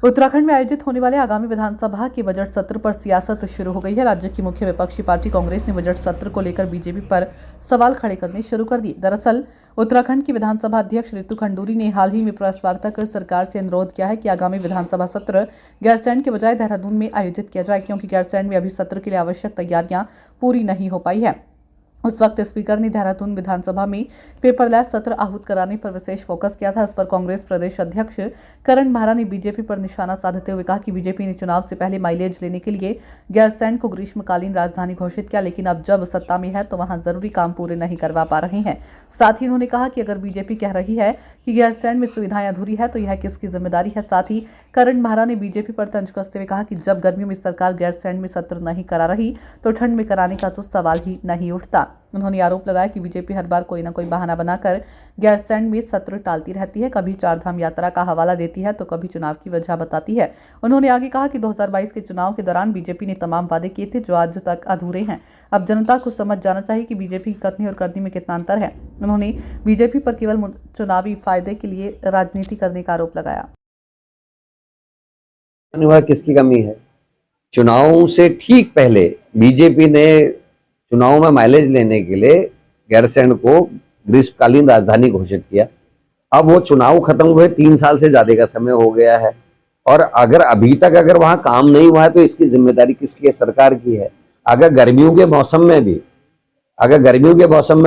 उत्तराखंड में आयोजित होने वाले आगामी विधानसभा के बजट सत्र पर सियासत शुरू हो गई है। राज्य की मुख्य विपक्षी पार्टी कांग्रेस ने बजट सत्र को लेकर बीजेपी पर सवाल खड़े करने शुरू कर दिए। दरअसल उत्तराखंड की विधानसभा अध्यक्ष रितु खंडूरी ने हाल ही में प्रेस वार्ता कर सरकार से अनुरोध किया है कि आगामी विधानसभा सत्र गैरसैंण के बजाय देहरादून में आयोजित किया जाए, क्योंकि गैरसैंण में अभी सत्र के लिए आवश्यक तैयारियां पूरी नहीं हो पाई है। उस वक्त स्पीकर ने देहरादून विधानसभा में पेपरलेस सत्र आहूत कराने पर विशेष फोकस किया था। इस पर कांग्रेस प्रदेश अध्यक्ष करण माहरा ने बीजेपी पर निशाना साधते हुए कहा कि बीजेपी ने चुनाव से पहले माइलेज लेने के लिए गैरसैंण को ग्रीष्मकालीन राजधानी घोषित किया, लेकिन अब जब सत्ता में है तो वहां जरूरी काम पूरे नहीं करवा पा रहे हैं। साथ ही उन्होंने कहा कि अगर बीजेपी कह रही है कि गैरसैंण में सुविधाएं अधूरी है तो यह किसकी जिम्मेदारी है। साथ ही करण माहरा ने बीजेपी पर तंज कसते हुए कहा कि जब गर्मियों में सरकार गैरसैंण में सत्र नहीं करा रही तो ठंड में कराने का तो सवाल ही नहीं उठता। उन्होंने आरोप लगाया कि बीजेपी हर बार कोई न कोई बहाना बनाकर गैरसैंण में सत्र टालती रहती है, कभी चारधाम यात्रा का हवाला देती है तो कभी चुनाव की वजह बताती है। उन्होंने आगे कहा कि 2022 के चुनाव के दौरान बीजेपी ने तमाम वादे किए थे जो आज तक अधूरे हैं। अब जनता को समझ जाना चाहिए कि बीजेपी की कथनी और करनी में कितना अंतर है। उन्होंने बीजेपी पर केवल चुनावी फायदे के लिए राजनीति करने का आरोप लगाया। किसकी कमी है? चुनाव से ठीक पहले बीजेपी ने चुनाव में माइलेज लेने के लिए गैरसैंण को ग्रीष्मकालीन राजधानी घोषित किया। अब वो चुनाव खत्म हुए 3 साल से ज्यादा का समय हो गया है और अगर अभी तक वहां काम नहीं हुआ है तो इसकी जिम्मेदारी किसकी है? सरकार की है। अगर गर्मियों के मौसम में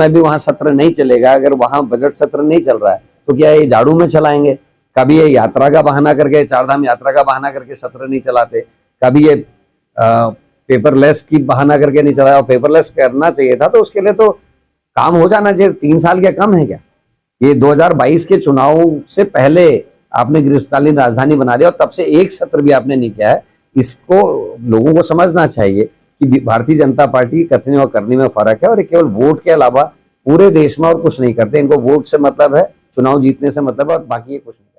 भी वहां सत्र नहीं चलेगा, अगर वहां बजट सत्र नहीं चल रहा है तो क्या ये झाड़ू में चलाएंगे? कभी ये यात्रा का बहाना करके, चारधाम यात्रा का बहाना करके सत्र नहीं चलाते, कभी ये पेपरलेस की बहाना करके नहीं चलाया। और पेपरलेस करना चाहिए था तो उसके लिए तो काम हो जाना चाहिए। 3 साल क्या कम है क्या? ये 2022 के चुनाव से पहले आपने ग्रीष्मकालीन राजधानी बना दिया और तब से एक सत्र भी आपने नहीं किया है। इसको लोगों को समझना चाहिए कि भारतीय जनता पार्टी कथनी और करनी में फर्क है और केवल वोट के अलावा पूरे देश में और कुछ नहीं करते। इनको वोट से मतलब है, चुनाव जीतने से मतलब है और बाकी ये कुछ नहीं।